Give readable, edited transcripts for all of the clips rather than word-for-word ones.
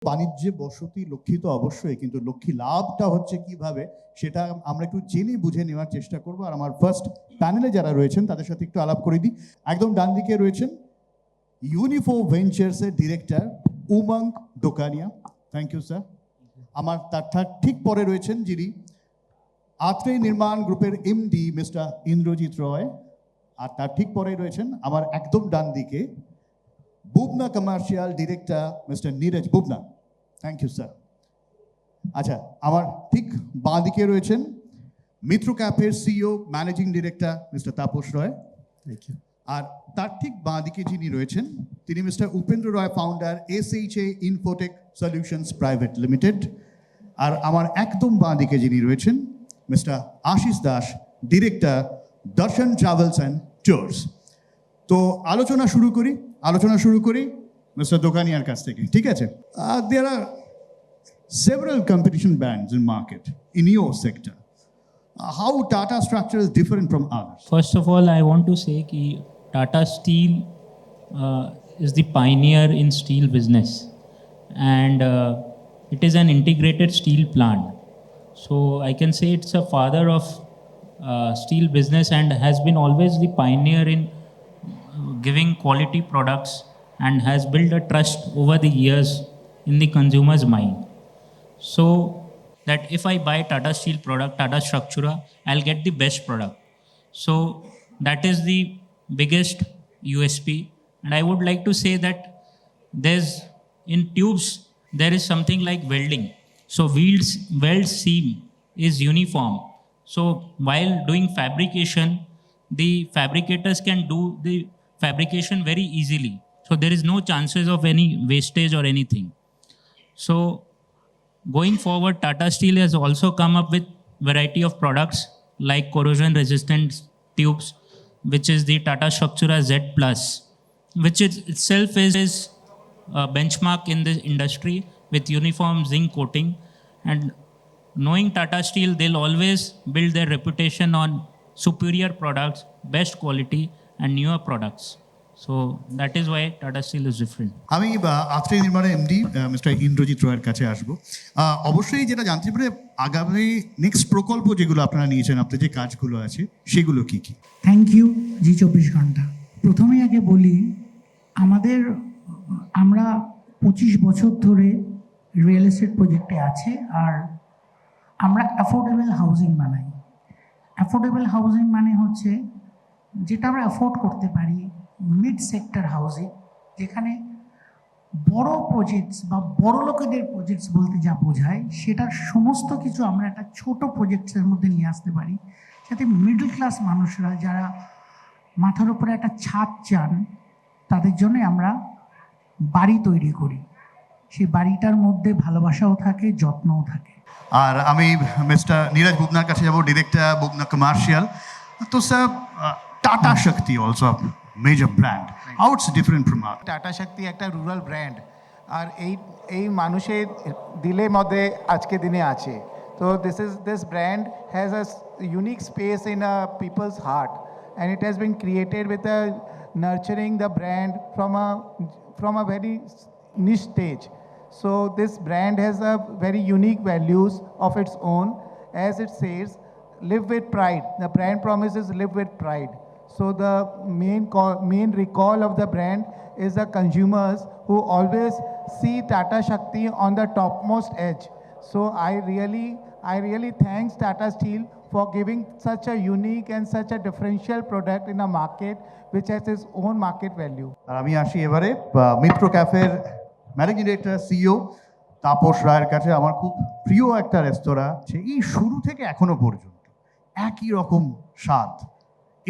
বাণিজ্যে বসতি লক্ষিত অবশ্যই, কিন্তু লক্ষ্মী লাভটা হচ্ছে কিভাবে সেটা আমরা একটু জেনে বুঝে নেওয়ার চেষ্টা করবো। আর আমার ফার্স্ট প্যানেলে যারা রয়েছেন তাদের সাথে একটু আলাপ করে দিই। একদম ডান দিকে রয়েছেন ইউনিফো ভেঞ্চার্সের director Umang Dokania, thank you sir. আমার তার ঠিক পরে রয়েছেন যিনি আত্রে নির্মাণ গ্রুপের এমডি মিস্টার ইন্দ্রজিৎ রয়, আর তার ঠিক পরে রয়েছেন আমার একদম ডান দিকে Bubna commercial director mister Neeraj Bubna, thank you sir. আচ্ছা, আমার ঠিক বাঁ দিকে রয়েছেন মিত্র ক্যাফের CEO managing director mister Tapas Roy, thank you. আর তার ঠিক বাঁ দিকে যিনি রয়েছেন তিনি মিস্টার উপেন্দ্র রয়, founder SHA infotech solutions private limited. আর আমার একদম বাঁ দিকে যিনি রয়েছেন mister Ashish Das, director Darshan travels and tours. তো আলোচনা শুরু করি মিস্টার দোকানিয়ার কাছ থেকে, ঠিক আছে? দেয়ার আর several competition brands in market in your sector. How Tata structure is different from others? First of all, I want to say that Tata Steel is the pioneer in steel business, and it is an integrated steel plant. So I can say it's a father of steel business and has been always the pioneer in giving quality products and has built a trust over the years in the consumer's mind. So that if I buy Tata Steel product, Tata Structura, I'll get the best product. So that is the biggest USP. And I would like to say that there's in tubes, there is something like welding. So weld seam is uniform. So while doing fabrication, the fabricators can do the fabrication very easily. So there is no chances of any wastage or anything. So going forward, Tata Steel has also come up with variety of products like corrosion resistant tubes, which is the Tata Structura Z Plus, which itself is a benchmark in the industry with uniform zinc coating. And knowing Tata Steel, they'll always build their reputation on superior products, best quality and newer products. So that is why Tata Steel is different. আমি আত্রে নির্মাণের MD mister Indrajit রয়ের কাছে আসবো। অবশ্যই যেটা জানতে পারে আগামী নেক্সট প্রকল্প যেগুলো আপনারা নিয়েছেন, আপনাদের যে কাজগুলো আছে সেগুলো কি কি? থ্যাংক ইউ জি 24 ঘন্টা। প্রথমেই আগে বলি, আমরা 25 বছর ধরে রিয়েল এস্টেট প্রজেক্টে আছে, আর আমরা অ্যাফোর্ডেবল হাউজিং বানাই। অ্যাফোর্ডেবল হাউজিং মানে হচ্ছে যেটা আমরা অ্যাফোর্ড করতে পারি, মিড সেক্টর হাউজিং, যেখানে বড় প্রজেক্টস বা বড় লোকেদের প্রজেক্টস বলতে যা বোঝায় সেটার সমস্ত কিছু আমরা একটা ছোট প্রজেক্টসের মধ্যে নিয়ে আসতে পারি, যাতে মিডল ক্লাস মানুষরা যারা মাথার উপরে একটা ছাদ চান তাদের জন্য আমরা বাড়ি তৈরি করি। সেই বাড়িটার মধ্যে ভালোবাসাও থাকে, যত্নও থাকে। আর আমি মিস্টার নীরজ বুবনার কাছে যাবো, ডিরেক্টর বুবনা কমার্শিয়াল। তো sir, Tata Shakti also major brand, how it's different from other? Tata Shakti একটা রুরাল ব্র্যান্ড, আর এই মানুষের দিলের মধ্যে আজকে দিনে আছে। তো this brand has a unique space in a people's heart, and it has been created with a nurturing the brand from a very niche stage. So this brand has a very unique values of its own. As it says, live with pride. The brand promises live with pride. So the main recall of the brand is the consumers who always see Tata Shakti on the topmost edge. So I really thanks Tata Steel for giving such a unique and such a differential product in a market which has its own market value. আর আমি আসি এবারে মিত্র ক্যাফের managing director CEO Tapas রায়ের কাছে। আমার খুব প্রিয় একটা রেস্তোরাঁ, এই শুরু থেকে এখনো পর্যন্ত একই রকম স্বাদ,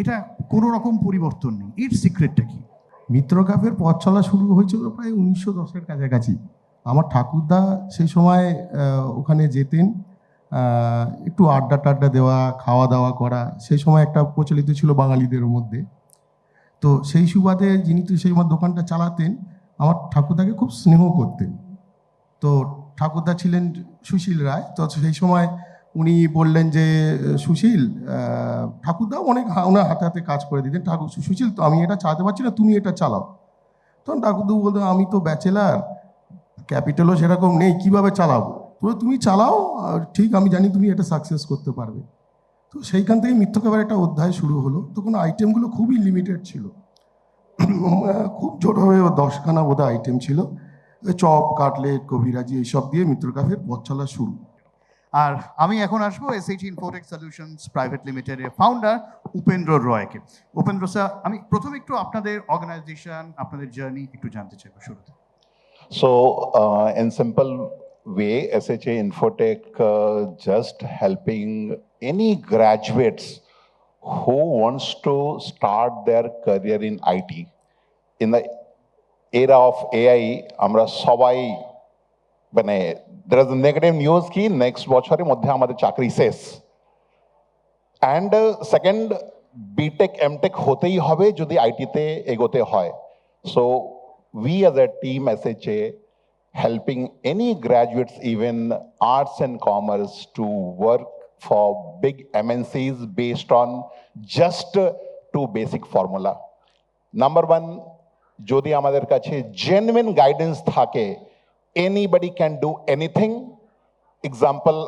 এটা কোনো রকম পরিবর্তন নেই, এর সিক্রেটটা কি? মিত্র ক্যাফের পথ চলা শুরু হয়েছিল প্রায় 1910-এর কাছাকাছি। আমার ঠাকুরদা সেই সময় ওখানে যেতেন, একটু আড্ডা টাড্ডা দেওয়া, খাওয়া দাওয়া করা সেই সময় একটা প্রচলিত ছিল বাঙালিদের মধ্যে। তো সেই সুবাদে যিনি তো সেই সময় দোকানটা চালাতেন, আমার ঠাকুরদাকে খুব স্নেহ করতেন। তো ঠাকুরদা ছিলেন সুশীল রায়। তো সেই সময় উনি বললেন যে সুশীল, ঠাকুরদাও অনেক ওনার হাতে হাতে কাজ করে দিতেন। সুশীল, তো আমি এটা চালাতে পারছি না, তুমি এটা চালাও। তখন ঠাকুরদা বলতেন, আমি তো ব্যাচেলার, ক্যাপিটালও সেরকম নেই, কিভাবে চালাবো? তো তুমি চালাও, আর ঠিক আমি জানি তুমি এটা সাকসেস করতে পারবে। তো সেইখান থেকে মিথ্যকেবার একটা অধ্যায় শুরু হলো। তখন আইটেমগুলো খুবই লিমিটেড ছিল, খুব জোরভাবে 10খানা বোধহয় আইটেম ছিল। ওই চপ, কাটলেট, কবিরাজি এইসব দিয়ে মিত্র কাফের পথ চলা শুরু। আর আমি এখন আসবো এসএইচ ইনফোটেক সলিউশনস প্রাইভেট লিমিটেডের ফাউন্ডার উপেন্দ্র রয়কে। উপেন্দ্র স্যার, আমি প্রথমে একটু আপনাদের অর্গানাইজেশন, আপনাদের জার্নি একটু জানতে চাইবো শুরুতে। So, in simple way, SHA Infotech just helping any graduates who wants to start their career in IT. In the era of AI, আমরা সবাই মানে there is a negative news কি next বছরের মধ্যে আমাদের চাকরি শেষ। And second, BTech, MTech হতেই হবে যদি আইটিতে এগোতে হয়। So we as a team SHA helping any graduates, even arts and commerce, to work for big MNCs based on just two basic formula. Number one, যদি আমাদের কাছে genuine guidance থাকে, anybody can do anything. Example,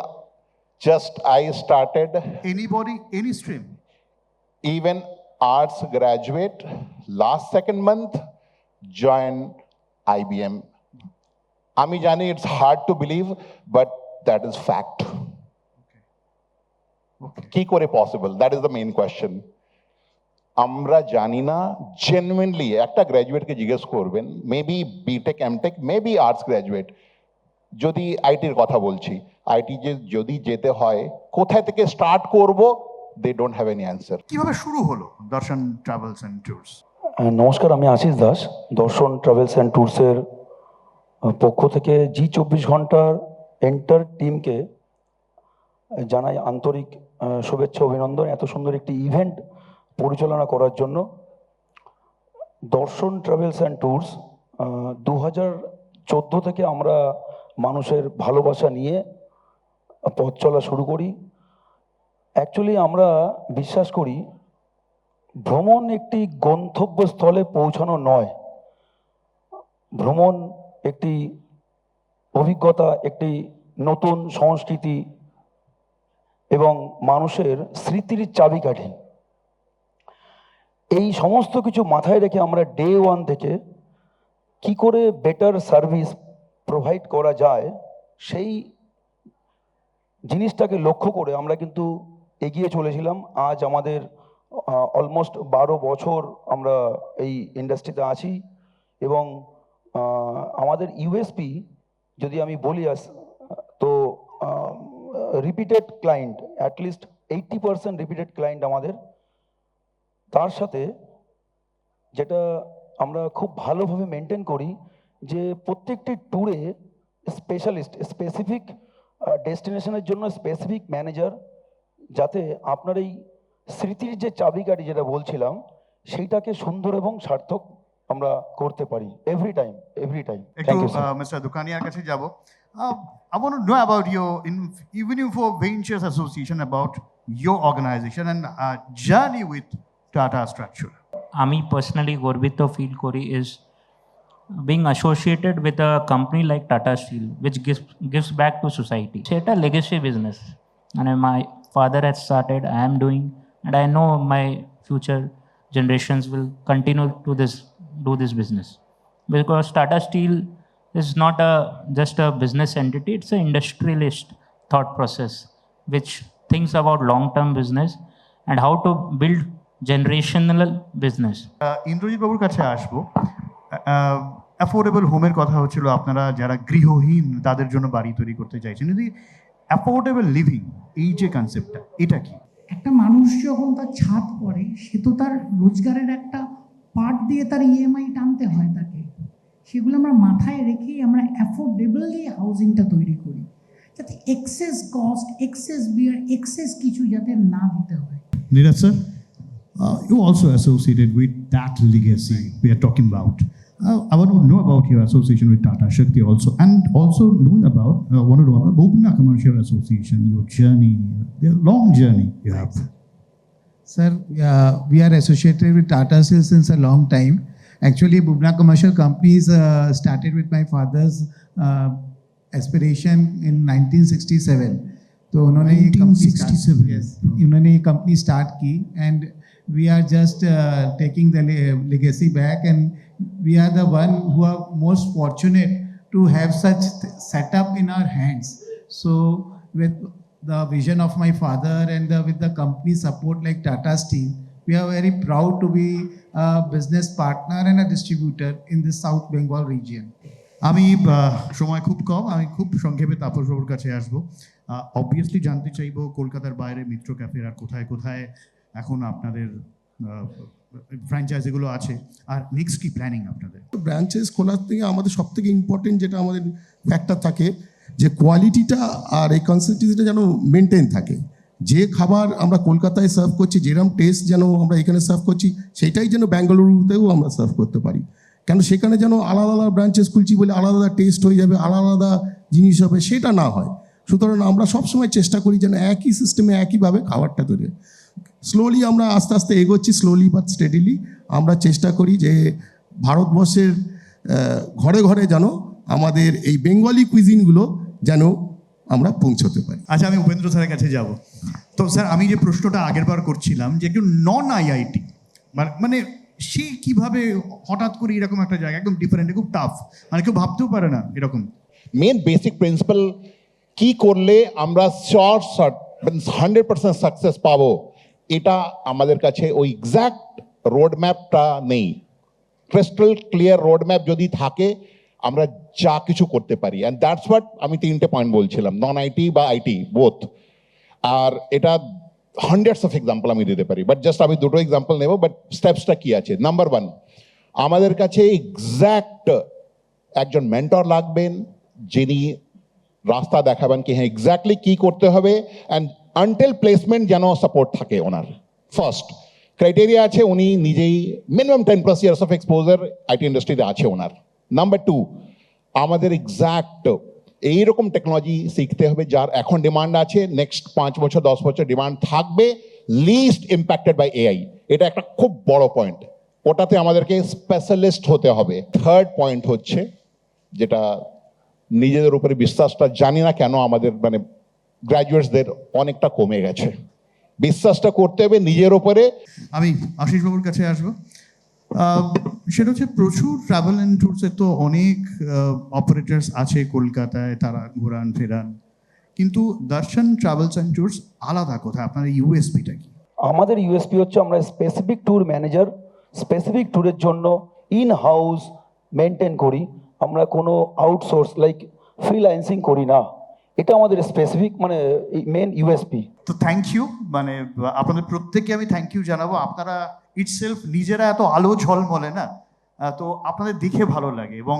just I started anybody, any stream? even arts graduate last second month join IBM. Ami jani it's hard to believe, but that is fact. Ki kore possible? That is the main question. আমরা জানি না, genuinely একটা গ্র্যাজুয়েটকে জিজ্ঞেস করবেন, maybe BTech, MTech, maybe arts graduate, যদি আইটির কথা বলছি, আইটি যে যদি যেতে হয় কোথায় থেকে স্টার্ট করব, they don't have any answer. কিভাবে শুরু হলো দর্শন ট্রাভেলস এন্ড ট্যুরস? নমস্কার, আমি আশিস দাস। দর্শন ট্রাভেলস অ্যান্ড ট্যুরসের পক্ষ থেকে জি24 ঘন্টার এন্টার টিমকে জানাই আন্তরিক শুভেচ্ছা, অভিনন্দন এত সুন্দর একটি ইভেন্ট পরিচালনা করার জন্য। দর্শন ট্রাভেলস অ্যান্ড ট্যুরস 2014 থেকে আমরা মানুষের ভালোবাসা নিয়ে পথ চলা শুরু করি। অ্যাকচুয়ালি আমরা বিশ্বাস করি ভ্রমণ একটি গন্তব্যস্থলে পৌঁছানো নয়, ভ্রমণ একটি অভিজ্ঞতা, একটি নতুন সংস্কৃতি এবং মানুষের স্মৃতির চাবিকাঠি। এই সমস্ত কিছু মাথায় রেখে আমরা ডে ওয়ান থেকে কি করে বেটার সার্ভিস প্রোভাইড করা যায় সেই জিনিসটাকে লক্ষ্য করে আমরা কিন্তু এগিয়ে চলেছিলাম। আজ আমাদের অলমোস্ট 12 বছর আমরা এই ইন্ডাস্ট্রিতে আছি এবং আমাদের ইউএসপি যদি আমি বলি তো repeated client, at least 80% repeated client আমাদের। তার সাথে যেটা আমরা খুব ভালোভাবে মেনটেন করি যে প্রত্যেকটি ট্যুরে স্পেশালিস্ট, স্পেসিফিক ডেস্টিনেশনের জন্য স্পেসিফিক ম্যানেজার, যাতে আপনার এই স্মৃতির যে চাবিকাঠি যেটা বলছিলাম সেইটাকে সুন্দর এবং সার্থক আমরা করতে পারি এভরি টাইম। একটু মিস্টার দুকানিয়ার কাছে যাব। I want to know about your even for Ventures Association, about your organization and journey with Tata Structure. আমি পার্সোনালি গর্বিত ফিল করি is being associated with a company like Tata Steel, which gives back to society. So it's a legacy business, and my father has started, I am doing, and I know my future generations will continue to do this business, because Tata Steel is not just a business entity, it's an industrialist thought process which thinks about long-term business and how to build generational business. Indrajit বাবুর কাছে আসবো। Affordable হোমের কথা হচ্ছিল, আপনারা যারা গৃহহীন তাদের জন্য বাড়ি তৈরি করতে চাইছেন। যদি অ্যাফোর্ডেবল লিভিং, এই যে কনসেপ্টটা, এটা কি? একটা মানুষ যখন তার ছাদ পড়ে, সে তো তার রোজগারের একটা পার্ট দিয়ে তার ইএমআই টানতে হয় তাকে। সেগুলো আমরা মাথায় রেখেই আমরা অ্যাফোর্ডেবলি হাউজিংটা তৈরি করি, যাতে এক্সেস কস্ট, এক্সেস বিয়ার, এক্সেস কিছু যাতে না দিতে হয়। Neeraj sir, you also associated with that legacy we are talking about. I want to know about your association with Tata Shakti also, and also know about Bobina Commercial Association, your journey, the long journey you have. Sir, we are associated with Tata Steel since a long time. Actually, Bubna Commercial Companies started with my father's aspiration in 1967. तो उन्होंने ये company start- 1967 yes, उन्होंने ये company start की and we are just taking the legacy back and we are the one who are most fortunate to have such setup in our hands. So with the vision of my father and with the company support like Tata Steel, we are very proud to be a business partner and a distributor in the South Bengal region. আমি সময় খুব কম, আমি খুব সংক্ষেপে তাপস বাবুর কাছে আসবো। Obviously জানতে চাইবো কলকাতার বাইরে মিত্র ক্যাফের আর কোথায় কোথায় এখন আপনাদের ফ্র্যাঞ্চাইজিগুলো আছে, আর নেক্সট কি প্ল্যানিং আপনাদের? ব্রাঞ্চেস খোলার থেকে আমাদের সব থেকে ইম্পর্টেন্ট যেটা আমাদের ফ্যাক্টর থাকে যে কোয়ালিটিটা আর এই কনসিস্টেন্সিটা যেন মেনটেন থাকে। যে খাবার আমরা কলকাতায় সার্ভ করছি, যেরকম টেস্ট যেন আমরা এখানে সার্ভ করছি, সেটাই যেন ব্যাঙ্গালুরুতেও আমরা সার্ভ করতে পারি। কেন সেখানে যেন আলাদা আলাদা ব্রাঞ্চেস খুলছি বলে আলাদা আলাদা টেস্ট হয়ে যাবে, আলাদা আলাদা জিনিস হবে, সেটা না হয়। সুতরাং আমরা সবসময় চেষ্টা করি যেন একই সিস্টেমে একইভাবে খাবারটা তৈরি হয়। স্লোলি আমরা আস্তে আস্তে এগোচ্ছি, স্লোলি বাট স্টেডিলি আমরা চেষ্টা করি যে ভারতবর্ষের ঘরে ঘরে যেন আমাদের এই বেঙ্গলি কুইজিনগুলো যেন আমরা পৌঁছতে পারি। আচ্ছা, আমি উপেন্দ্র স্যারের কাছে যাব। তো স্যার, আমি যে প্রশ্নটা আগেরবার করছিলাম যে একটু নন আইআইটি মানে সে কিভাবে হঠাৎ করে এরকম একটা জায়গা, একদম ডিফারেন্ট, খুব টাফ, মানে কেউ ভাবতেও পারে না এরকম। মেন বেসিক প্রিন্সিপাল কি করলে আমরা শর্ট 100% সাকসেস পাবো, এটা আমাদের কাছে ওই এক্স্যাক্ট রোড ম্যাপটা নেই। ক্রিস্টাল ক্লিয়ার রোড ম্যাপ যদি থাকে আমরা যা কিছু করতে পারি, অ্যান্ড দ্যাটস হোয়াট আমি 3টে পয়েন্ট বলছিলাম, নন আইটি বা আইটি বোথ। আর এটা হান্ড্রেডস অফ এক্সাম্পল আমি দিতে পারি, বাট জাস্ট আমি 2টো এক্সাম্পল নেব। বাট স্টেপসটা কি আছে? নাম্বার 1, আমাদের কাছে এক্স্যাক্ট একজন মেন্টর লাগবেন, যিনি রাস্তা দেখাবেন কি হ্যাঁ এক্স্যাক্টলি কি করতে হবে, অ্যান্ড আনটিল প্লেসমেন্ট যেন সাপোর্ট থাকে ওনার। ফার্স্ট ক্রাইটেরিয়া আছে উনি নিজেই minimum 10+ years of exposure IT ইন্ডাস্ট্রিতে আছে ওনার। নাম্বার 2, আমাদের এক্স্যাক্ট এইরকম টেকনোলজি শিখতে হবে যার এখন ডিমান্ড আছে, নেক্সট 5 বছর 10 বছর ডিমান্ড থাকবে, লিস্ট ইম্প্যাক্টেড বাই এআই। এটা একটা খুব বড় পয়েন্ট, ওটাতে আমাদেরকে স্পেশালিস্ট হতে হবে। থার্ড পয়েন্ট হচ্ছে যেটা নিজেদের উপরে বিশ্বাসটা জানি না কেন আমাদের মানে গ্র্যাজুয়েটসদের অনেকটা কমে গেছে, বিশ্বাসটা করতে হবে নিজের ওপরে। আমি আশিস বাবুর কাছে আসবো। সেটা হচ্ছে প্রচুর ট্রাভেল অ্যান্ড ট্যুরসের তো অনেক অপারেটার্স আছে কলকাতায়, তারা ঘোরান ফেরান, কিন্তু দর্শন ট্রাভেলস অ্যান্ড ট্যুরস আলাদা কোথায়? আপনার ইউএসপিটা কি? আমাদের ইউএসপি হচ্ছে আমরা স্পেসিফিক ট্যুর ম্যানেজার, স্পেসিফিক ট্যুরের জন্য ইন হাউস মেনটেন করি, আমরা কোনো আউটসোর্স লাইক ফ্রিল্যান্সিং করি না। এটা আমাদের স্পেসিফিক মানে মেন ইউএসপি। তো থ্যাংক ইউ, মানে আপনাদের প্রত্যেককে আমি থ্যাংক ইউ জানাবো। আপনারা ইটসেলফ নিজেরা এত আলো ঝলমলে না, তো আপনাদের দেখে ভালো লাগে, এবং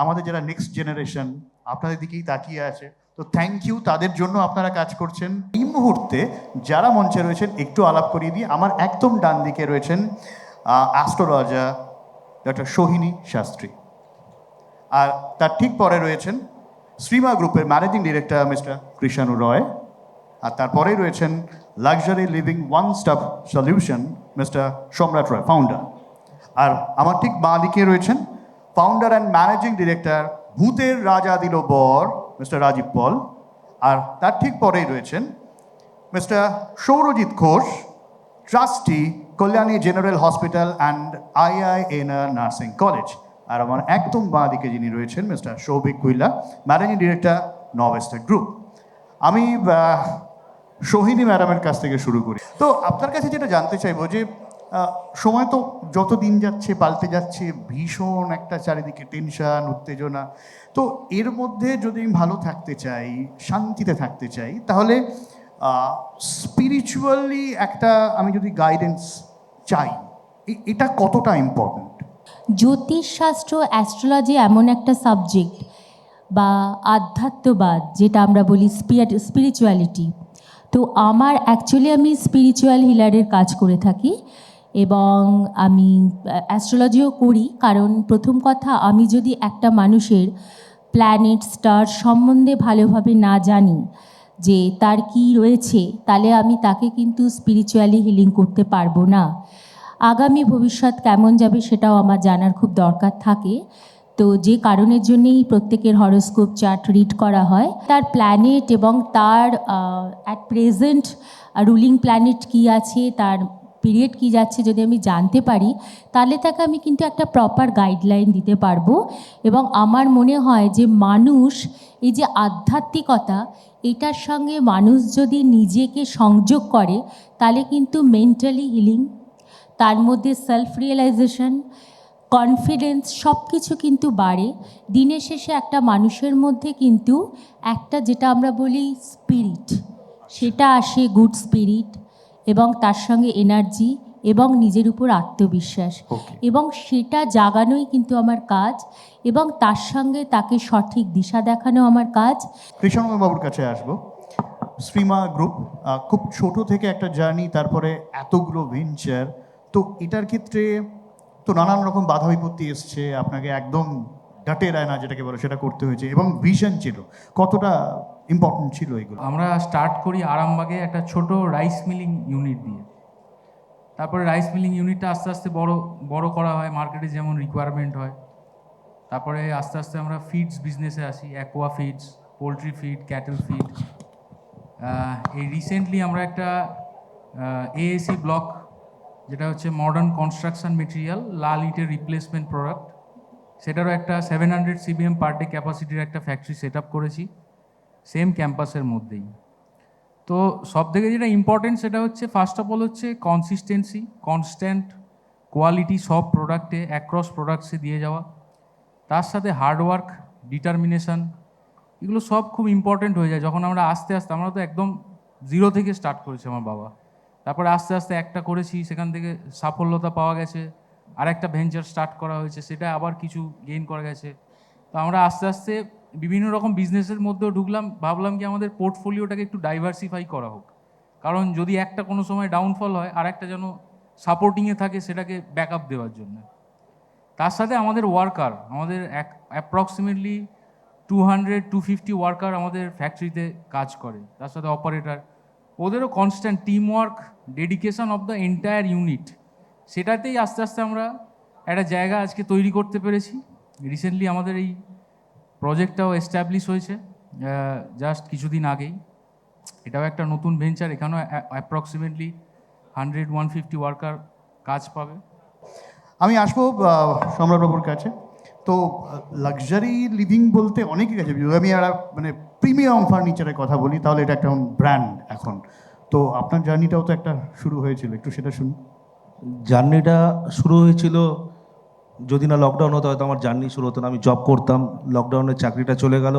আমাদের যারা নেক্সট জেনারেশন আপনাদের দিকেই তাকিয়ে আছে, তো থ্যাংক ইউ, তাদের জন্য আপনারা কাজ করছেন। এই মুহূর্তে যারা মঞ্চে রয়েছেন একটু আলাপ করিয়ে দিই। আমার একদম ডান দিকে রয়েছেন অ্যাস্ট্রোলজার ডক্টর সোহিনী শাস্ত্রী, আর তার ঠিক পরে রয়েছেন শ্রীমা গ্রুপের ম্যানেজিং ডিরেক্টর মিস্টার কৃষাণু রয়, আর তারপরেই রয়েছেন luxury living one stop solution mister সম্রাট রয়, ফাউন্ডার। আর আমার ঠিক বাঁ দিকে রয়েছেন ফাউন্ডার অ্যান্ড ম্যানেজিং ডিরেক্টর ভূতের রাজা দিল বর মিস্টার রাজীব পল, আর তার ঠিক পরেই রয়েছেন mister Sourajit Ghosh, trustee Kalyani general hospital and IINR nursing college. আর আমার একদম বাঁ দিকে যিনি রয়েছেন mister Souvik Kuila, managing director Novesta group. আমি সোহিনী ম্যাডামের কাছ থেকে শুরু করি। তো আপনার কাছে যেটা জানতে চাইবো যে সময় তো যত দিন যাচ্ছে পাল্টে যাচ্ছে, ভীষণ একটা চারিদিকে টেনশন, উত্তেজনা, তো এর মধ্যে যদি আমি ভালো থাকতে চাই, শান্তিতে থাকতে চাই, তাহলে স্পিরিচুয়ালি একটা আমি যদি গাইডেন্স চাই, এটা কতটা ইম্পর্ট্যান্ট? জ্যোতিষশাস্ত্র, অ্যাস্ট্রোলজি এমন একটা সাবজেক্ট বা আধ্যাত্মবাদ যেটা আমরা বলি স্পিরিচুয়ালিটি। তো আমার অ্যাকচুয়ালি আমি স্পিরিচুয়াল হিলারের কাজ করে থাকি এবং আমি অ্যাস্ট্রোলজিও করি, কারণ প্রথম কথা আমি যদি একটা মানুষের প্ল্যানেট স্টার সম্বন্ধে ভালোভাবে না জানি যে তার কি রয়েছে, তাহলে আমি তাকে কিন্তু স্পিরিচুয়ালি হিলিং করতে পারবো না। আগামী ভবিষ্যৎ কেমন যাবে সেটাও আমার জানার খুব দরকার থাকে। তো যে কারণের জন্যেই প্রত্যেকের হরোস্কোপ চার্ট রিড করা হয়, তার প্ল্যানেট এবং তার অ্যাট প্রেজেন্ট রুলিং প্ল্যানেট কী আছে, তার পিরিয়ড কী যাচ্ছে যদি আমি জানতে পারি, তাহলে তাকে আমি কিন্তু একটা প্রপার গাইডলাইন দিতে পারবো। এবং আমার মনে হয় যে মানুষ এই যে আধ্যাত্মিকতা, এটার সঙ্গে মানুষ যদি নিজেকে সংযোগ করে তাহলে কিন্তু মেন্টালি হিলিং, তার মধ্যে সেলফ রিয়েলাইজেশন, কনফিডেন্স সব কিছু কিন্তু বাড়ে। দিনের শেষে একটা মানুষের মধ্যে কিন্তু একটা যেটা আমরা বলি স্পিরিট, সেটা আসে, গুড স্পিরিট, এবং তার সঙ্গে এনার্জি এবং নিজের উপর আত্মবিশ্বাস, এবং সেটা জাগানোই কিন্তু আমার কাজ, এবং তার সঙ্গে তাকে সঠিক দিশা দেখানো আমার কাজ। কৃষ্ণময় বাবুর কাছে আসবো। শ্রীমা গ্রুপ খুব ছোট থেকে একটা জার্নি, তারপরে এতগুলো ভেঞ্চার, তো এটার ক্ষেত্রে তো নানান রকম বাধা বিপত্তি এসছে, আপনাকে একদম ডাটে রায়না যেটাকে বলে সেটা করতে হয়েছে, এবং ভিশন ছিল, কতটা ইম্পর্টেন্ট ছিল এগুলো? আমরা স্টার্ট করি আরামবাগে একটা ছোট রাইস মিলিং ইউনিট দিয়ে। তারপরে রাইস মিলিং ইউনিটটা আস্তে আস্তে বড় করা হয়, মার্কেটে যেমন রিকোয়ারমেন্ট হয়। তারপরে আস্তে আস্তে আমরা ফিডস বিজনেসে আসি, aqua feeds, poultry feed, cattle feed. এই রিসেন্টলি আমরা একটা এএসি ব্লক, যেটা হচ্ছে মডার্ন কনস্ট্রাকশন মেটেরিয়াল, লাল ইটের রিপ্লেসমেন্ট প্রোডাক্ট, সেটারও একটা 700 CBM পার ডে ক্যাপাসিটির একটা ফ্যাক্টরি সেট আপ করেছি সেম ক্যাম্পাসের মধ্যেই। তো সব থেকে যেটা ইম্পর্টেন্ট সেটা হচ্ছে ফার্স্ট অফ অল হচ্ছে কনসিস্টেন্সি, কনস্ট্যান্ট কোয়ালিটি সব প্রোডাক্টে, অ্যাক্রস প্রোডাক্টসে দিয়ে যাওয়া, তার সাথে হার্ডওয়ার্ক, ডিটারমিনেশন, এগুলো সব খুব ইম্পর্টেন্ট হয়ে যায়। যখন আমরা আস্তে আস্তে, আমরা তো একদম জিরো থেকে স্টার্ট করেছি আমার বাবা, তারপরে আস্তে আস্তে একটা করেছি, সেখান থেকে সাফল্যতা পাওয়া গেছে, আর একটা ভেঞ্চার স্টার্ট করা হয়েছে, সেটা আবার কিছু গেইন করা গেছে। তো আমরা আস্তে আস্তে বিভিন্ন রকম বিজনেসের মধ্যেও ঢুকলাম, ভাবলাম কি আমাদের পোর্টফোলিওটাকে একটু ডাইভার্সিফাই করা হোক, কারণ যদি একটা কোনো সময় ডাউনফল হয় আর একটা যেন সাপোর্টিংয়ে থাকে সেটাকে ব্যাকআপ দেওয়ার জন্য। তার সাথে আমাদের ওয়ার্কার, আমাদের অ্যাপ্রক্সিমেটলি 200-250 ওয়ার্কার আমাদের ফ্যাক্টরিতে কাজ করে, তার সাথে অপারেটর, ওদেরও constant team work, dedication of the entire unit, সেটাতেই আস্তে আস্তে আমরা একটা জায়গা আজকে তৈরি করতে পেরেছি। রিসেন্টলি আমাদের এই প্রজেক্টটাও এস্টাবলিশ হয়েছে জাস্ট কিছুদিন আগেই। এটাও একটা নতুন ভেঞ্চার, এখানেও অ্যাপ্রক্সিমেটলি 100-150 ওয়ার্কার কাজ পাবে। আমি আসবো সম্রাটবাবুর কাছে। তো লাক্সারি লিভিং বলতে অনেকে গেছে, আমি একটা মানে প্রিমিয়াম ফার্নিচারের কথা বলি, তাহলে এটা একটা ব্র্যান্ড এখন। তো আপনার জার্নিটাও তো একটা শুরু হয়েছিল, একটু সেটা শুনি। জার্নিটা শুরু হয়েছিল, যদি না লকডাউন হতো হয়তো আমার জার্নি শুরু হতো না। আমি জব করতাম, লকডাউনে চাকরিটা চলে গেল।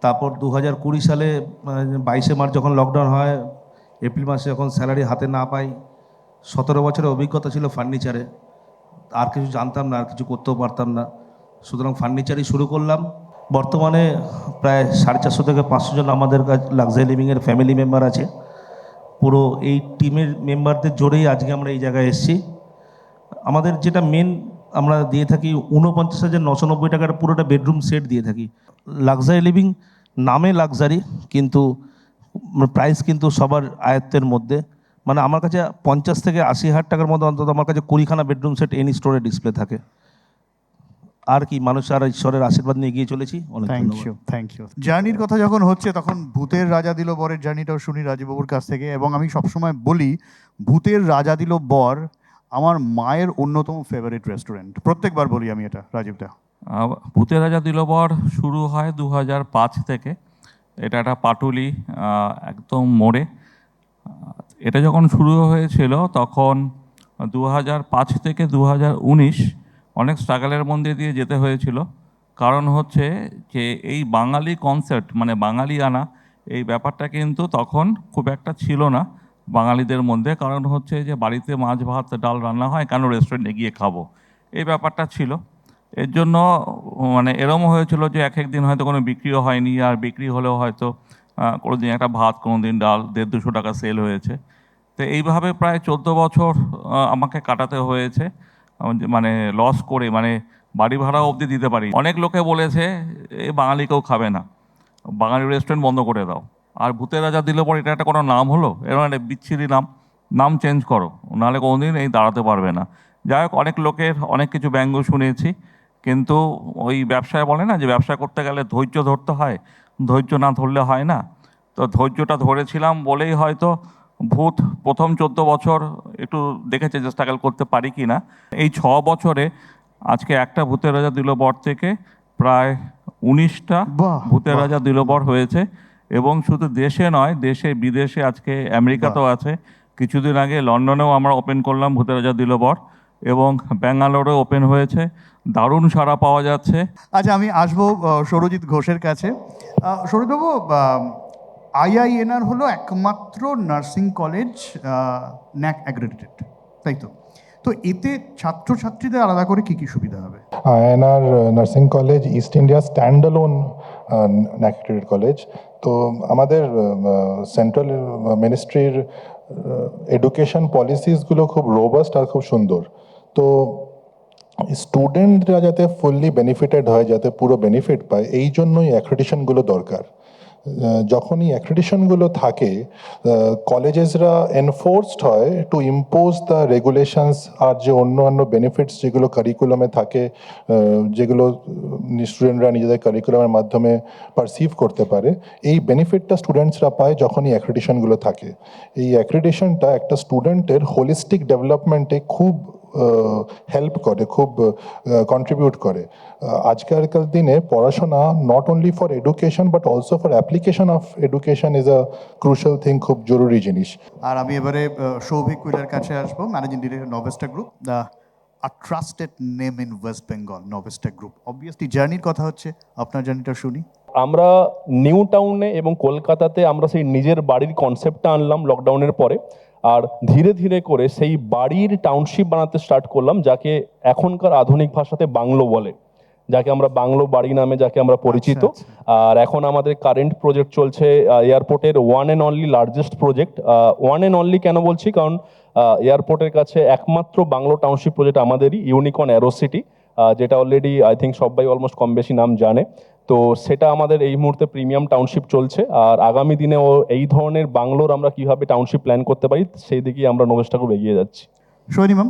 তারপর 2020 সালে 22শে মার্চ যখন লকডাউন হয়, এপ্রিল মাসে যখন স্যালারি হাতে না পাই, 17 বছরের অভিজ্ঞতা ছিল ফার্নিচারে, আর কিছু জানতাম না, আর কিছু করতেও পারতাম না, সুতরাং ফার্নিচারই শুরু করলাম। বর্তমানে প্রায় 450 থেকে 500 জন আমাদের কাছে লাক্সারি লিভিংয়ের ফ্যামিলি মেম্বার আছে। পুরো এই টিমের মেম্বারদের জোরেই আজকে আমরা এই জায়গায় এসেছি। আমাদের যেটা মেন আমরা দিয়ে থাকি 49,990 টাকার পুরোটা বেডরুম সেট দিয়ে থাকি। লাক্সারি লিভিং নামে লাক্সারি, কিন্তু প্রাইস কিন্তু সবার আয়ত্তের মধ্যে। মানে আমার কাছে 50 থেকে 80,000 টাকার মধ্যে অন্তত আমার কাছে 20খানা বেডরুম সেট এনি স্টোরে ডিসপ্লে থাকে। আর কি, মানুষ আর ঈশ্বরের আশীর্বাদ নিয়ে এগিয়ে চলেছি। অনেক থ্যাংক ইউ। জার্নির কথা যখন হচ্ছে তখন ভূতের রাজা দিল বরের জার্নিটাও শুনি রাজীববাবুর কাছ থেকে। এবং আমি সবসময় বলি, ভূতের রাজা দিল বর আমার মায়ের অন্যতম ফেভারিট রেস্টুরেন্ট, প্রত্যেকবার বলি আমি এটা। রাজীবদা। ভূতের রাজা দিল বর শুরু হয় 2005 থেকে। এটা একটা পাটুলি একদম মোড়ে। এটা যখন শুরু হয়েছিল তখন 2005 থেকে 2019 অনেক স্ট্রাগলের মধ্যে দিয়ে যেতে হয়েছিল। কারণ হচ্ছে যে এই বাঙালি কনসেপ্ট, মানে বাঙালি আনা, এই ব্যাপারটা কিন্তু তখন খুব একটা ছিল না বাঙালিদের মধ্যে। কারণ হচ্ছে যে বাড়িতে মাছ ভাত ডাল রান্না হয়, কেন রেস্টুরেন্টে গিয়ে খাবো, এই ব্যাপারটা ছিল। এর জন্য মানে এরমও হয়েছিল যে এক দিন হয়তো কোনো বিক্রিও হয়নি, আর বিক্রি হলেও হয়তো কোনো দিন একটা ভাত, কোনো দিন ডাল 150-200 টাকা সেল হয়েছে। তো এইভাবে প্রায় 14 বছর আমাকে কাটাতে হয়েছে, মানে লস করে, মানে বাড়ি ভাড়া অবধি দিতে পারি। অনেক লোকে বলেছে এ বাঙালি কেউ খাবে না, বাঙালি রেস্টুরেন্ট বন্ধ করে দাও। আর ভূতের রাজা দিল পর এটা একটা কোনো নাম হলো, এরকম একটা বিচ্ছিরি নাম, নাম চেঞ্জ করো, নাহলে কোনোদিন এই দাঁড়াতে পারবে না। যাই হোক, অনেক লোকের অনেক কিছু ব্যঙ্গ শুনেছি, কিন্তু ওই ব্যবসায় বলে না যে ব্যবসা করতে গেলে ধৈর্য ধরতে হয়, ধৈর্য না ধরলে হয় না। তো ধৈর্যটা ধরেছিলাম বলেই হয়তো ভূত প্রথম 14 বছর একটু দেখেছে যে স্ট্রাগল করতে পারি কি না। এই 6 বছরে আজকে একটা ভূতের রাজা দিল বর থেকে প্রায় 19টা বাহ, ভূতের বাহ। রাজা দিল বর হয়েছে। এবং শুধু দেশে নয়, দেশে বিদেশে, আজকে আমেরিকাতেও আছে। কিছুদিন আগে লন্ডনেও আমরা ওপেন করলাম ভূতের রাজা দিল বর, এবং ব্যাঙ্গালোরে ওপেন হয়েছে। দারুণ সাড়া পাওয়া যাচ্ছে। আচ্ছা, আমি আসবো সৌরজিৎ ঘোষের কাছে। সৌরজিৎবাবু, আইআইএনআর হলো একমাত্র নার্সিং কলেজ ন্যাক অ্যাগ্রেডিটেড, তাই তো? তো এতে ছাত্রছাত্রীদের আলাদা করে কি কি সুবিধা হবে? INR nursing college east India stand alone accredited college. তো আমাদের সেন্ট্রাল মিনিস্ট্রির এডুকেশন পলিসিসগুলো খুব রোবাস্ট আর খুব সুন্দর। তো স্টুডেন্টরা যাতে ফুললি বেনিফিটেড হয়, যাতে পুরো বেনিফিট পায়, এই জন্যই অ্যাক্রেডিশনগুলো দরকার। যখনই অ্যাক্রেডিশনগুলো থাকে, কলেজেসরা এনফোর্সড হয় টু ইম্পোজ দ্য রেগুলেশনস আর যে অন্য বেনিফিটস যেগুলো কারিকুলামে থাকে, যেগুলো স্টুডেন্টরা নিজেদের কারিকুলামের মাধ্যমে পারসিভ করতে পারে, এই বেনিফিটটা স্টুডেন্টসরা পায় যখনই অ্যাক্রেডিশনগুলো থাকে। এই অ্যাক্রেডিশনটা একটা স্টুডেন্টের হোলিস্টিক ডেভেলপমেন্টে খুব হেল্প করে, খুব কন্ট্রিবিউট করে। আজকালকার দিনে পড়াশোনা not only for education but also for application of education is a crucial thing, খুব জরুরি জিনিস। আর আমি এবারে সৌভিক কুইলার কাছে আসবো, managing director Novesta group, the a trusted name in West Bengal. Novesta group, obviously জার্নির কথা হচ্ছে, আপনার জার্নিটা শুনি। আমরা নিউ টাউনে এবং কলকাতাতে আমরা সেই নিজের বাড়ির কনসেপ্টটা আনলাম লকডাউনের পরে, আর ধীরে ধীরে করে সেই বাড়ির টাউনশিপ বানাতে স্টার্ট করলাম, যাকে এখনকার আধুনিক ভাষাতে বাংলো বলে, যাকে আমরা বাংলো বাড়ি নামে যাকে আমরা পরিচিত। আর এখন আমাদের কারেন্ট প্রজেক্ট চলছে এয়ারপোর্টের one and only largest project. One and only কেন বলছি, কারণ এয়ারপোর্টের কাছে একমাত্র বাংলো টাউনশিপ প্রজেক্ট আমাদেরই, ইউনিকর্ন অ্যারো সিটি, যেটা অলরেডি আই থিঙ্ক সবাই অলমোস্ট কম বেশি নাম জানে। তো সেটা আমাদের এই মুহূর্তে প্রিমিয়াম টাউনশিপ চলছে, আর আগামী দিনেও এই ধরনের বাংলোর আমরা কিভাবে টাউনশিপ প্ল্যান করতে পারি সেই দিকেই আমরা নভেস্টা গ্রুপ এগিয়ে যাচ্ছি। সোহিনী ম্যাম,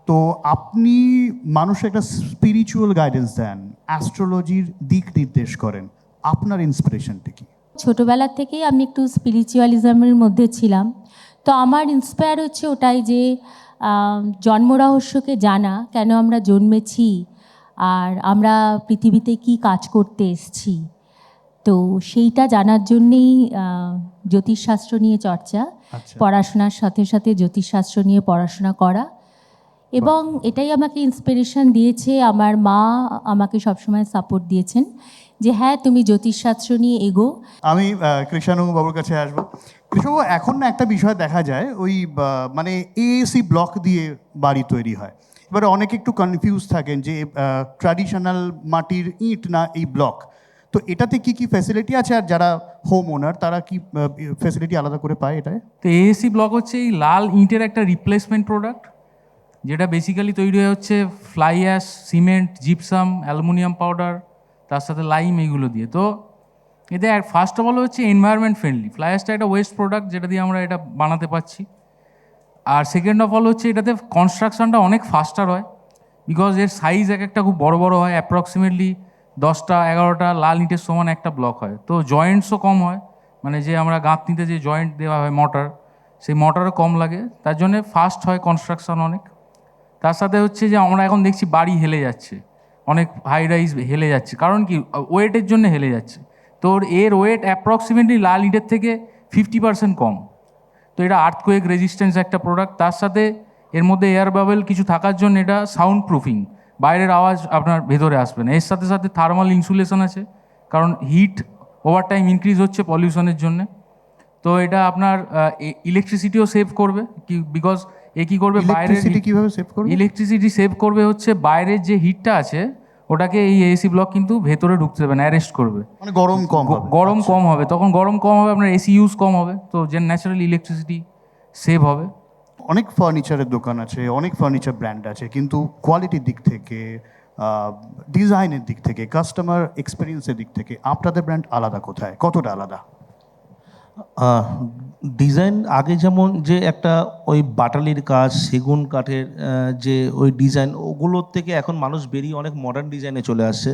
তো আপনি মানুষের একটা স্পিরিচুয়াল গাইডেন্স দেন, অ্যাস্ট্রোলজির দিক নির্দেশ করেন, আপনার ইন্সপিরেশনটা কি? ছোটোবেলা থেকেই আমি একটু স্পিরিচুয়ালিজমের মধ্যে ছিলাম। তো আমার ইন্সপায়ার হচ্ছে ওটাই যে জন্ম রহস্যকে জানা, কেন আমরা জন্মেছি আর আমরা পৃথিবীতে কি কাজ করতে এসেছি। তো সেইটা জানার জন্যেই জ্যোতিষশাস্ত্র নিয়ে চর্চা, পড়াশোনার সাথে সাথে জ্যোতিষশাস্ত্র নিয়ে পড়াশোনা করা, এবং এটাই আমাকে ইন্সপিরেশন দিয়েছে। আমার মা আমাকে সবসময় সাপোর্ট দিয়েছেন যে হ্যাঁ, তুমি জ্যোতিষশাস্ত্র নিয়ে এগো। আমি কৃষাণু বাবুর কাছে আসবো। কৃষাণু, এখন না একটা বিষয় দেখা যায়, ওই মানে এএসি ব্লক দিয়ে বাড়ি তৈরি হয়। এবারে অনেকে একটু কনফিউজ থাকেন যে ট্র্যাডিশনাল মাটির ইট না এই ব্লক, তো এটাতে কি কি ফ্যাসিলিটি আছে, আর যারা হোম ওনার তারা কি ফ্যাসিলিটি আলাদা করে পায় এটায়? তো এএসি ব্লক হচ্ছে এই লাল ইঁটের একটা রিপ্লেসমেন্ট প্রোডাক্ট, যেটা বেসিক্যালি তৈরি হচ্ছে fly ash, cement, gypsum, aluminium powder, তার সাথে লাইম, এইগুলো দিয়ে। তো এতে ফার্স্ট অফ অল হচ্ছে এনভায়রনমেন্ট ফ্রেন্ডলি। ফ্লাই অ্যাশটা একটা ওয়েস্ট প্রোডাক্ট, যেটা দিয়ে আমরা এটা বানাতে পারছি। আর সেকেন্ড অফ অল হচ্ছে এটাতে কনস্ট্রাকশনটা অনেক ফাস্টার হয়, বিকজ এর সাইজ এক একটা খুব বড় বড় হয়, অ্যাপ্রক্সিমেটলি 10টা 11টা লাল ইঁটের সমান একটা ব্লক হয়। তো জয়েন্টসও কম হয়, মানে যে আমরা গাঁথনিতে যে জয়েন্ট দেওয়া হয় মর্টার, সেই মর্টারও কম লাগে, তার জন্যে ফাস্ট হয় কনস্ট্রাকশন অনেক। তার সাথে হচ্ছে যে আমরা এখন দেখছি বাড়ি হেলে যাচ্ছে, অনেক হাই রাইজ হেলে যাচ্ছে, কারণ কি ওয়েটের জন্য হেলে যাচ্ছে। তো এর ওয়েট অ্যাপ্রক্সিমেটলি লাল ইঁটের থেকে 50% কম। তো এটা আর্থকোয়েক রেজিস্ট্যান্স একটা প্রোডাক্ট। তার সাথে এর মধ্যে এয়ার বাবেল কিছু থাকার জন্য এটা সাউন্ড প্রুফিং, বাইরের আওয়াজ আপনার ভেতরে আসবে না। এর সাথে সাথে থার্মাল ইনসুলেশন আছে, কারণ হিট ওভার টাইম ইনক্রিজ হচ্ছে পলিউশনের জন্য। তো এটা আপনার ইলেকট্রিসিটিও সেভ করবে, কি বিকজ এ কী করবে, বাইরের কিভাবে সেভ করবে? ইলেকট্রিসিটি সেভ করবে হচ্ছে বাইরের যে হিটটা আছে ওটাকে এই এসি ব্লক কিন্তু ভেতরে ঢুকতে দেবে না, অ্যারেস্ট করবে। মানে গরম কম হবে? গরম কম হবে, তখন গরম কম হবে, আপনার এসি ইউজ কম হবে, তো যে ন্যাচারালি ইলেকট্রিসিটি সেভ হবে। অনেক ফার্নিচারের দোকান আছে, অনেক ফার্নিচার ব্র্যান্ড আছে, কিন্তু কোয়ালিটির দিক থেকে, ডিজাইনের দিক থেকে, কাস্টমার এক্সপিরিয়েন্সের দিক থেকে আপনাদের ব্র্যান্ড আলাদা কোথায়, কতটা আলাদা? ডিজাইন আগে যেমন যে একটা ওই বাটালির কাজ, সেগুন কাঠের যে ওই ডিজাইন, ওগুলোর থেকে এখন মানুষ বেরিয়ে অনেক মডার্ন ডিজাইনে চলে আসছে।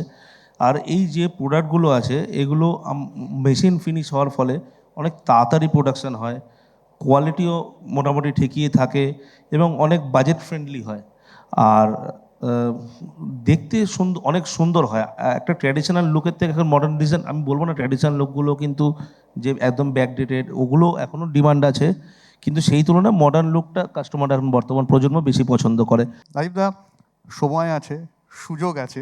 আর এই যে প্রোডাক্টগুলো আছে এগুলো মেশিন ফিনিশ হওয়ার ফলে অনেক তাড়াতাড়ি প্রোডাকশান হয়, কোয়ালিটিও মোটামুটি ঠিকই থাকে এবং অনেক বাজেট ফ্রেন্ডলি হয়। আর দেখতে সুন্দর, অনেক সুন্দর হয়। একটা ট্র্যাডিশনাল লুকের থেকে এখন মডার্ন ডিজাইন, আমি বলবো না ট্র্যাডিশনাল লুকগুলো কিন্তু যে একদম ব্যাকডেটেড, ওগুলো এখনও ডিমান্ড আছে, কিন্তু সেই তুলনায় মডার্ন লুকটা কাস্টমার এখন বর্তমান প্রজন্ম বেশি পছন্দ করে। রাজীবদা, সময় আছে, সুযোগ আছে,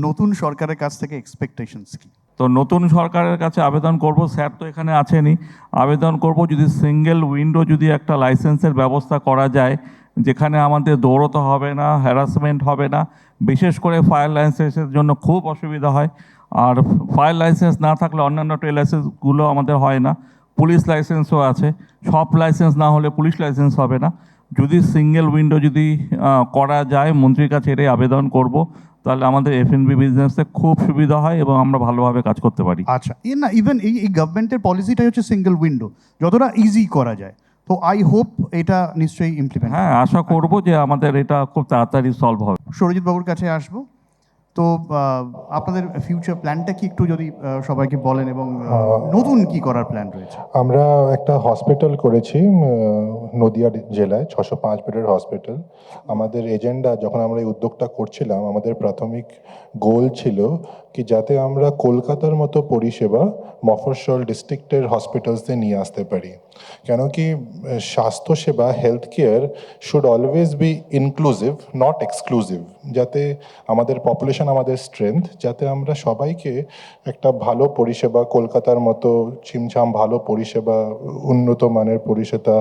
নতুন সরকারের কাছ থেকে এক্সপেকটেশনস কি? তো নতুন সরকারের কাছে আবেদন করব, স্যার তো এখানে আছেনই, আবেদন করব যদি সিঙ্গেল উইন্ডো যদি একটা লাইসেন্সের ব্যবস্থা করা যায়, যেখানে আমাদের দৌড়তে হবে না, হ্যারাসমেন্ট হবে না। বিশেষ করে ফায়ার লাইসেন্সের জন্য খুব অসুবিধা হয়, আর ফায়ার লাইসেন্স না থাকলে অন্যান্য ট্রেড লাইসেন্সগুলো আমাদের হয় না। পুলিশ লাইসেন্সও আছে, সব লাইসেন্স না হলে পুলিশ লাইসেন্স হবে না। যদি সিঙ্গেল উইন্ডো যদি করা যায়, মন্ত্রীর কাছে এটাই আবেদন করব, তাহলে আমাদের F&B বিজনেসে খুব সুবিধা হয় এবং আমরা ভালোভাবে কাজ করতে পারি। আচ্ছা, না ইভেন এই গভর্নমেন্টের পলিসিটাই হচ্ছে সিঙ্গেল উইন্ডো, যতটা ইজি করা যায়। তো আই হোপ এটা নিশ্চয়ই ইমপ্লিমেন্ট। হ্যাঁ, আশা করব যে আমাদের এটা খুব তাড়াতাড়ি সলভ হবে। সৌরজিৎ বাবুর কাছে আসবো। তো আপনাদের ফিউচার প্ল্যানটা কি একটু যদি সবাইকে বলেন, এবং নতুন কি করার প্ল্যান রয়েছে? আমরা একটা হসপিটাল করেছি নদিয়া জেলায়, 605 বেডের হসপিটাল। আমাদের এজেন্ডা, যখন আমরা এই উদ্যোগটা করছিলাম, আমাদের প্রাথমিক গোল ছিল কি যাতে আমরা কলকাতার মতো পরিষেবা মফস্বল ডিস্ট্রিক্টের হসপিটালসে নিয়ে আসতে পারি। কেন কি স্বাস্থ্যসেবা, health care should always be inclusive, not exclusive. যাতে আমাদের পপুলেশন, আমাদের স্ট্রেংথ, যাতে আমরা সবাইকে একটা ভালো পরিষেবা, কলকাতার মতো ছিমছাম ভালো পরিষেবা, উন্নত মানের পরিষেবা,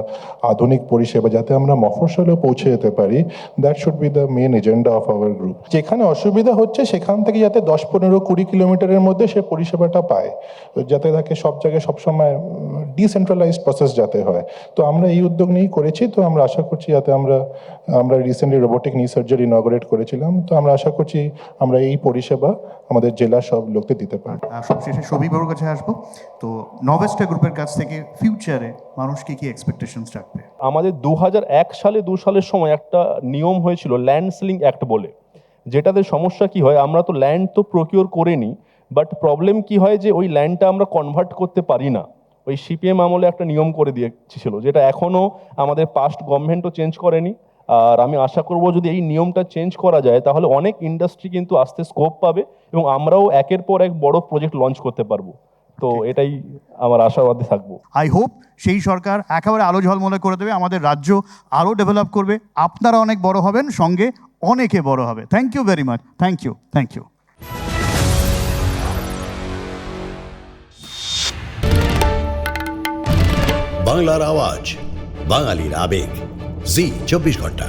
আধুনিক পরিষেবা যাতে আমরা মফস্বলেও পৌঁছে যেতে পারি, that should be the main agenda of our group. যেখানে অসুবিধা হচ্ছে সেখান থেকে যাতে 10, 15, 20 কিলোমিটারের মধ্যে সে পরিষেবাটা পায়, যাতে তাকে সব জায়গায় সবসময় ডিসেন্ট্রালাইজড প্রসেস যাতে হয়। তো আমরা এই উদ্যোগ নিয়েই করেছি। তো আমরা আশা করছি যাতে আমরা রিসেন্টলি রোবোটিক নি সার্জারি ইনঅগ্রেট করেছিলাম। তো আমরা আশা করছি আমরা এই পরিষেবা আমাদের জেলার সব লোককে দিতে পারি। সবশেষে সৌভিক বাবুর কাছে আসবো। তো নভেস্টা গ্রুপের কাছ থেকে ফিউচারে মানুষ কি এক্সপেকটেশনস রাখবে? আমাদের 2001 সালে 2 সালের সময় একটা নিয়ম হয়েছিল ল্যান্ড সিলিং অ্যাক্ট বলে, যেটাতে সমস্যা কি হয়, আমরা তো ল্যান্ড তো প্রকিওর করে নিই, বাট প্রবলেম কি হয় যে ওই ল্যান্ডটা আমরা কনভার্ট করতে পারি না। ওই সিপিএম আমলে একটা নিয়ম করে দিয়েছিল, যেটা এখনও আমাদের পাস্ট গভর্নমেন্টও চেঞ্জ করেনি। আর আমি আশা করব যদি এই নিয়মটা চেঞ্জ করা যায় তাহলে অনেক ইন্ডাস্ট্রি কিন্তু আসতে স্কোপ পাবে এবং আমরাও একের পর এক বড় প্রজেক্ট লঞ্চ করতে পারবো। তো এটাই আমার আশাবাদী থাকবো। আই হোপ সেই সরকার একেবারে আলো ঝলমলে করে দেবে, আমাদের রাজ্য আরও ডেভেলপ করবে, আপনারা অনেক বড় হবেন, সঙ্গে অনেকে বড় হবে। Thank you very much. Thank you, thank you. বাংলার আওয়াজ, বাঙালির আবেগ, জি 24 ঘন্টা।